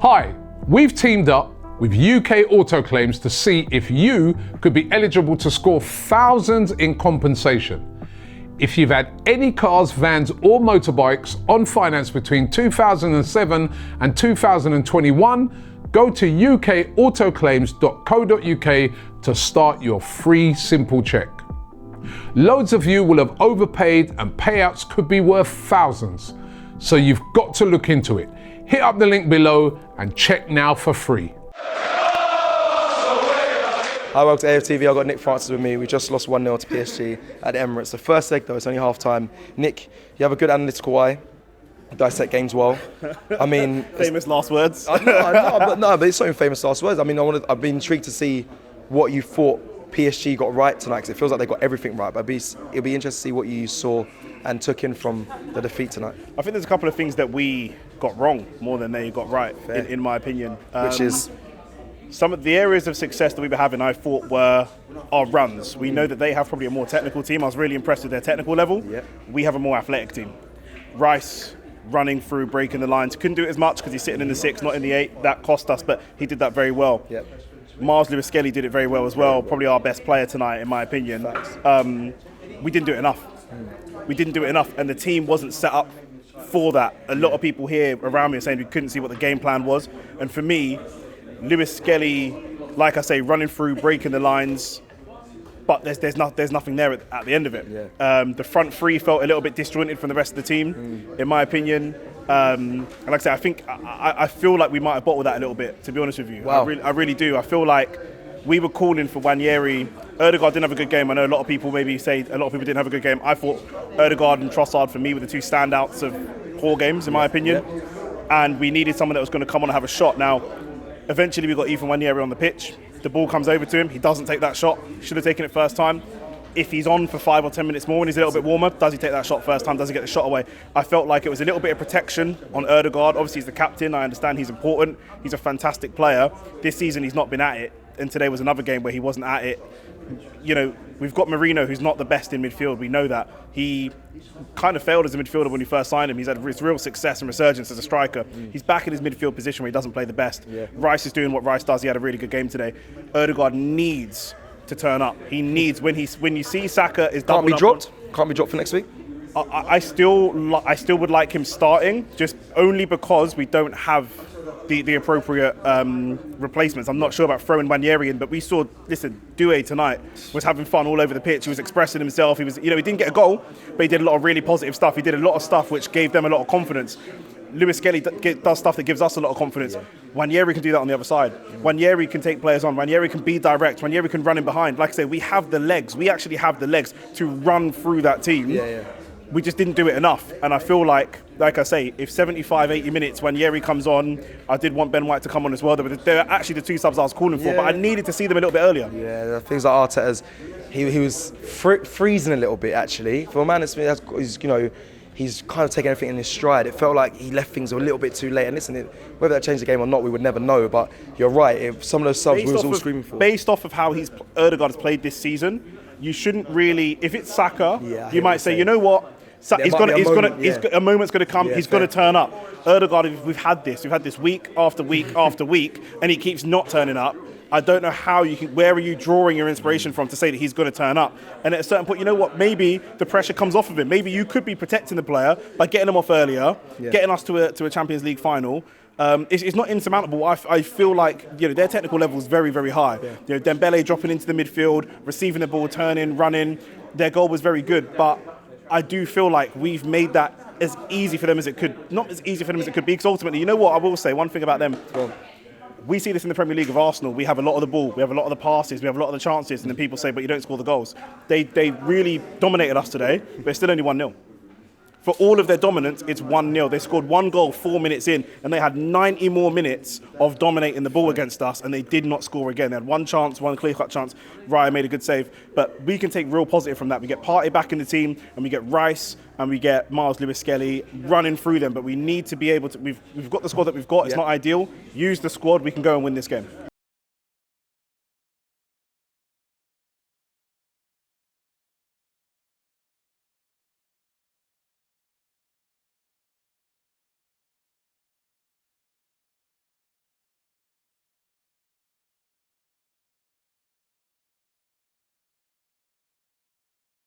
Hi, we've teamed up with UK Auto Claims to see if you could be eligible to score thousands in compensation. If you've had any cars, vans or motorbikes on finance between 2007 and 2021, go to ukautoclaims.co.uk to start your free simple check. Loads of you will have overpaid and payouts could be worth thousands, so you've got to look into it. Hit up the link below and check now for free. Hi, welcome to AFTV. I've got Nick Francis with me. We just lost 1-0 to PSG at the Emirates. The first leg though, it's only half time. Nick, you have a good analytical eye. You dissect games well. I mean, famous last words. but it's not even famous last words. I mean, I've been intrigued to see what you thought PSG got right tonight, because it feels like they got everything right. But it'll be interesting to see what you saw and took in from the defeat tonight. I think there's a couple of things that we got wrong more than they got right, in my opinion. Which is? Some of the areas of success that we were having, I thought, were our runs. We know that they have probably a more technical team. I was really impressed with their technical level. Yep. We have a more athletic team. Rice running through, breaking the lines. Couldn't do it as much because he's sitting in the 6, not in the 8. That cost us, but he did that very well. Yep. Miles Lewis-Skelly did it very well as well. Probably our best player tonight, in my opinion. We didn't do it enough. We didn't do it enough, and the team wasn't set up for that. A lot of people here around me are saying we couldn't see what the game plan was. And for me, Lewis-Skelly, like I say, running through, breaking the lines, but there's nothing there at the end of it. Yeah. The front three felt a little bit disjointed from the rest of the team, in my opinion. And like I say, I feel like we might have bottled that a little bit, to be honest with you. Wow. I really do. I feel like we were calling for Nwaneri. Odegaard didn't have a good game. I know a lot of people maybe say a lot of people didn't have a good game. I thought Odegaard and Trossard, for me, were the two standouts of poor games, in my opinion. Yeah. And we needed someone that was going to come on and have a shot. Now, eventually we got Nwaneri on the pitch. The ball comes over to him. He doesn't take that shot. Should have taken it first time. If he's on for 5 or 10 minutes more and he's a little bit warmer, does he take that shot first time? Does he get the shot away? I felt like it was a little bit of protection on Odegaard. Obviously, he's the captain. I understand he's important. He's a fantastic player. This season, he's not been at it. And today was another game where he wasn't at it. You know, we've got Marino, who's not the best in midfield. We know that. He kind of failed as a midfielder when we first signed him. He's had his real success and resurgence as a striker. He's back in his midfield position where he doesn't play the best. Yeah. Rice is doing what Rice does. He had a really good game today. Odegaard needs to turn up. He needs, when you see Saka is Can't be up dropped. Can't be dropped for next week. I still would like him starting, just only because we don't have the appropriate replacements. I'm not sure about throwing Nwaneri in, but we saw, Doué tonight was having fun all over the pitch. He was expressing himself. He didn't get a goal, but he did a lot of really positive stuff. He did a lot of stuff which gave them a lot of confidence. Lewis-Skelly does stuff that gives us a lot of confidence. Nwaneri can do that on the other side. Nwaneri can take players on. Nwaneri can be direct. Nwaneri can run in behind. Like I say, we have the legs. We actually have the legs to run through that team. Yeah. We just didn't do it enough. And I feel like I say, if 75, 80 minutes when Nwaneri comes on, I did want Ben White to come on as well. They're actually the two subs I was calling for, but I needed to see them a little bit earlier. Yeah, the things like Arteta's, he was freezing a little bit, actually. For a man that's he's kind of taken everything in his stride. It felt like he left things a little bit too late. And listen, whether that changed the game or not, we would never know. But you're right, if some of those subs we was all screaming for. Based off of how Odegaard has played this season, you shouldn't really, if it's Saka, you might say, you know what? A moment's going to come. He's going to turn up. Odegaard, we've had this week after week after week, and he keeps not turning up. I don't know how where are you drawing your inspiration from to say that he's going to turn up? And at a certain point, you know what? Maybe the pressure comes off of him. Maybe you could be protecting the player by getting him off earlier, getting us to a Champions League final. It's not insurmountable. I feel like their technical level is very, very high. Dembele dropping into the midfield, receiving the ball, turning, running. Their goal was very good, but I do feel like we've made that as easy for them as it could. Not as easy for them as it could be, because ultimately, you know what? I will say one thing about them. We see this in the Premier League of Arsenal. We have a lot of the ball, we have a lot of the passes, we have a lot of the chances, and then people say, but you don't score the goals. They really dominated us today, but it's still only 1-0. For all of their dominance, it's 1-0. They scored 1 goal 4 minutes in, and they had 90 more minutes of dominating the ball against us, and they did not score again. They had one chance, one clear-cut chance. Raya made a good save. But we can take real positive from that. We get Partey back in the team, and we get Rice, and we get Miles Lewis-Skelly running through them. But we need to be able to... We've got the squad that we've got. It's not ideal. Use the squad. We can go and win this game.